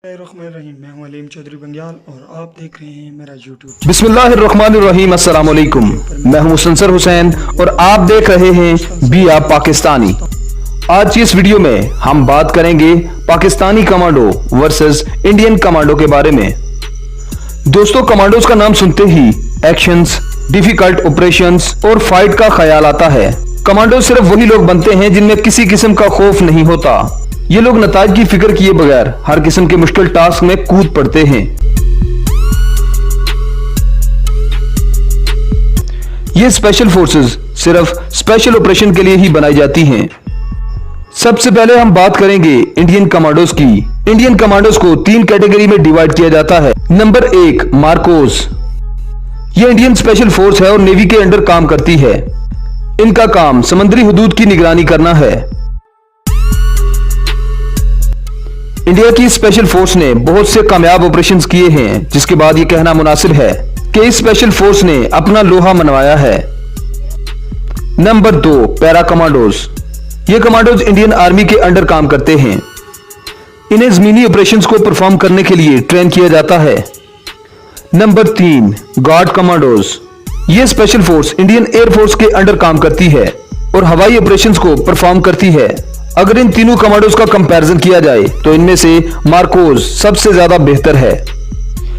बिस्मिल्लाहिर्रहमानिर्रहीम। मैं हूं अलीम चौधरी बंग्याल और आप देख रहे हैं मेरा यूट्यूब। बिस्मिल्लाहिर्रहमानिर्रहीम। अस्सलाम वालेकुम। मैं हूं मुसन्सर हुसैन और आप देख रहे हैं बिया पाकिस्तानी। आज की इस वीडियो में हम बात करेंगे Pakistani commando versus Indian commando के बारे में। दोस्तों, कमांडोज का नाम सुनते ही एक्शंस, डिफिकल्ट ऑपरेशंस और फाइट का ख्याल आता है। कमांडो सिर्फ वही लोग बनते हैं जिनमें किसी किस्म का खौफ नहीं होता। ये लोग नताज की फिक्र किए बगैर हर किस्म के मुश्किल टास्क में कूद पड़ते हैं। ये स्पेशल फोर्सेस सिर्फ स्पेशल ऑपरेशन के लिए ही बनाई जाती हैं। सबसे पहले हम बात करेंगे इंडियन कमांडोज की। इंडियन कमांडोज को 3 कैटेगरी में डिवाइड किया जाता है। Number 1, Marcos. यह इंडियन स्पेशल फोर्स है और नेवी के अंडर काम करती है। इनका काम समुद्री हुदूद की निगरानी करना है। इंडिया की स्पेशल फोर्स ने बहुत से कामयाब ऑपरेशंस किए हैं, जिसके बाद यह कहना मुनासिब है कि इस स्पेशल फोर्स ने अपना लोहा मनवाया है। Number 2, para commandos. ये कमांडोज इंडियन आर्मी के अंडर काम करते हैं। इन्हें जमीनी ऑपरेशंस को परफॉर्म करने के लिए ट्रेन किया जाता है। Number 3, guard commandos. ये स्पेशल फोर्स इंडियन एयरफोर्स के अंडर काम करती है और हवाई ऑपरेशंस को परफॉर्म करती है। अगर इन तीनों कमांडोज का कंपैरिजन किया जाए तो इनमें से मार्कोज सबसे ज्यादा बेहतर है,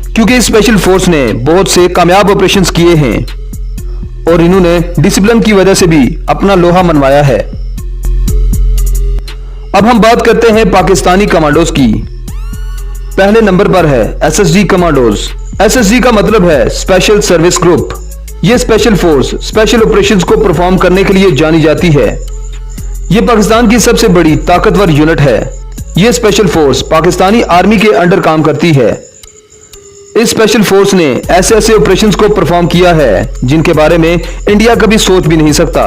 क्योंकि इस स्पेशल फोर्स ने बहुत से कामयाब ऑपरेशंस किए हैं और इन्होंने डिसिप्लिन की वजह से भी अपना लोहा मनवाया है। अब हम बात करते हैं पाकिस्तानी कमांडोज की। पहले नंबर पर है एसएसजी कमांडोज। एसएसजी का मतलब है स्पेशल सर्विस ग्रुप। यह स्पेशल फोर्स स्पेशल ऑपरेशंस को परफॉर्म करने के लिए जानी जाती है। यह पाकिस्तान की सबसे बड़ी ताकतवर यूनिट है। यह स्पेशल फोर्स पाकिस्तानी आर्मी के अंडर काम करती है। इस स्पेशल फोर्स ने ऐसे ऐसे ऑपरेशंस को परफॉर्म किया है जिनके बारे में इंडिया कभी सोच भी नहीं सकता।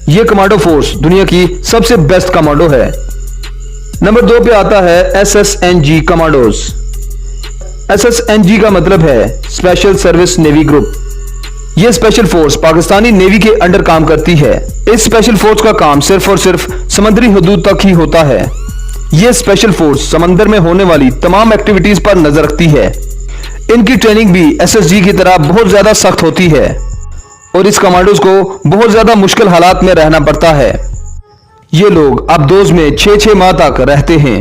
यह कमांडो फोर्स दुनिया की सबसे बेस्ट कमांडो है। नंबर 2 पे आता है एसएसएनजी कमांडोज। एसएसएनजी का मतलब है स्पेशल सर्विस नेवी ग्रुप। यह स्पेशल फोर्स पाकिस्तानी नेवी के अंडर काम करती है। इस स्पेशल फोर्स का काम सिर्फ और सिर्फ समुद्री हुदूद तक ही होता है। यह स्पेशल फोर्स समंदर में होने वाली तमाम एक्टिविटीज पर नजर रखती है। इनकी ट्रेनिंग भी एसएसजी की तरह बहुत ज्यादा सख्त होती है और इस कमांडोज को बहुत ज्यादा मुश्किल हालात में रहना पड़ता है। ये लोग अब्दोज में 6-6 माह तक रहते हैं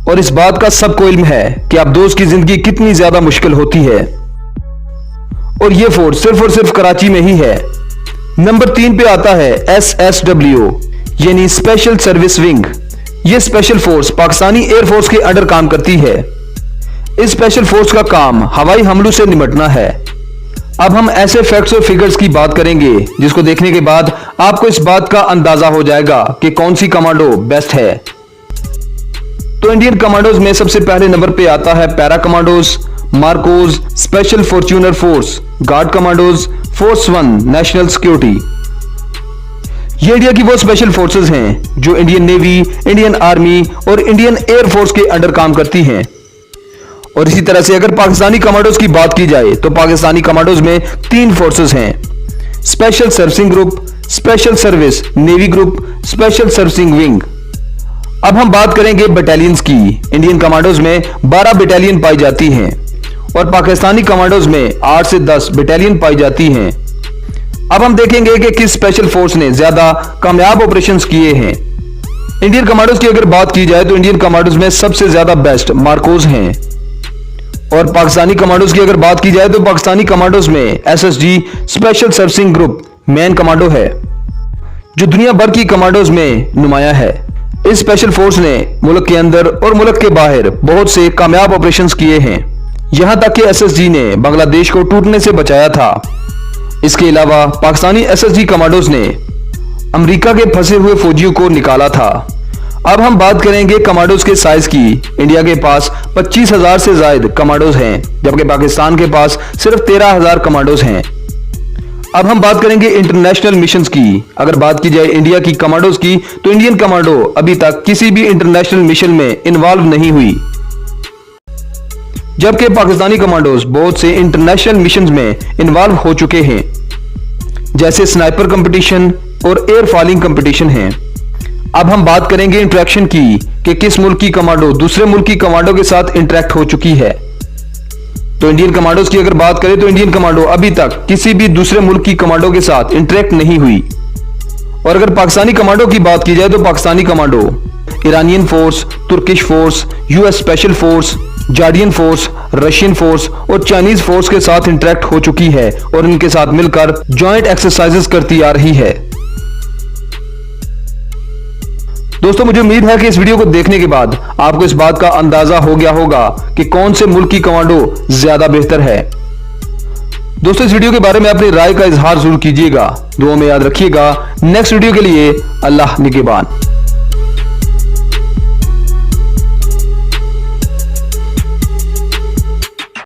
और इस बात का सबको इल्म है कि अब्दोज की जिंदगी कितनी ज्यादा मुश्किल होती है, और यह फोर्स सिर्फ और सिर्फ कराची में ही है। नंबर 3 पे आता है एसएसडब्ल्यू यानी स्पेशल सर्विस विंग। यह स्पेशल फोर्स पाकिस्तानी एयरफोर्स के अंडर काम करती है। इस स्पेशल फोर्स का काम हवाई हमलों से निपटना है। अब हम ऐसे फैक्ट्स और फिगर्स की बात करेंगे जिसको देखने के बाद आपको इस बात का अंदाजा हो जाएगा कि कौन सी कमांडो बेस्ट है। तो इंडियन कमांडोज में सबसे पहले नंबर पे आता है para commandos, Marcos, special Fortuner force, guard commandos, force 1 national security. ये इंडिया की वो स्पेशल फोर्सेस हैं जो इंडियन नेवी, इंडियन आर्मी और इंडियन एयरफोर्स के अंडर काम करती हैं। और इसी तरह से अगर पाकिस्तानी कमांडोज की बात की जाए तो पाकिस्तानी कमांडोज में 3 फोर्सेस हैं: special servicing group, special service navy group, special servicing wing. अब हम बात करेंगे बटालियंस की। इंडियन कमांडोज में 12 बटालियन पाई जाती हैं और पाकिस्तानी कमांडोज में 8 से 10 बटालियन पाई जाती हैं। अब हम देखेंगे कि किस स्पेशल फोर्स ने ज्यादा कामयाब ऑपरेशंस किए हैं। इंडियन कमांडोज की अगर बात की जाए तो इंडियन कमांडोज में सबसे ज्यादा बेस्ट मार्कोज हैं, और पाकिस्तानी कमांडोज की अगर बात की जाए तो पाकिस्तानी कमांडोज में SSG special servicing group main commando है, जो दुनिया भर की कमांडोज में नुमाया है। इस स्पेशल फोर्स ने मुल्क के अंदर और मुल्क के बाहर बहुत से कामयाब ऑपरेशंस किए हैं, यहां तक कि एसएसजी ने बांग्लादेश को टूटने से बचाया था। इसके अलावा पाकिस्तानी एसएसजी कमांडोज ने अमेरिका के फंसे हुए फौजियों को निकाला था। अब हम बात करेंगे कमांडोज के साइज की। इंडिया के पास 25,000 से ज्यादा कमांडोज हैं, जबकि पाकिस्तान के पास सिर्फ 13,000 कमांडोज हैं। अब हम बात करेंगे इंटरनेशनल मिशंस की। अगर बात की जाए इंडिया की कमांडोज की तो इंडियन कमांडो अभी तक किसी भी इंटरनेशनल मिशन में इन्वॉल्व नहीं हुई, जबकि पाकिस्तानी कमांडोज बहुत से इंटरनेशनल मिशंस में इन्वॉल्व हो चुके हैं, जैसे स्नाइपर कंपटीशन और एयर फॉलिंग कंपटीशन हैं। अब हम बात करेंगे इंटरेक्शन की कि किस मुल्क की कमांडो दूसरे मुल्क की कमांडो के साथ इंटरेक्ट हो चुकी है। तो इंडियन कमांडोज की अगर बात करें तो इंडियन कमांडो अभी तक किसी भी दूसरे मुल्क की कमांडो के साथ इंटरेक्ट नहीं हुई। और अगर पाकिस्तानी कमांडो की बात की जाए तो Pakistani commando Iranian force, Turkish force, US special force, Jordanian force, Russian force और चाइनीज फोर्स के साथ इंटरेक्ट हो चुकी है और इनके साथ मिलकर जॉइंट एक्सरसाइजेस करती आ रही है। दोस्तों मुझे उम्मीद है कि इस वीडियो को देखने के बाद आपको इस बात का अंदाजा हो गया होगा कि कौन से मुल्क की कमांडो ज्यादा बेहतर है। दोस्तों इस वीडियो के बारे में अपनी राय का इजहार जरूर कीजिएगा। दुआ में याद रखिएगा। नेक्स्ट वीडियो के लिए अल्लाह निगहबान।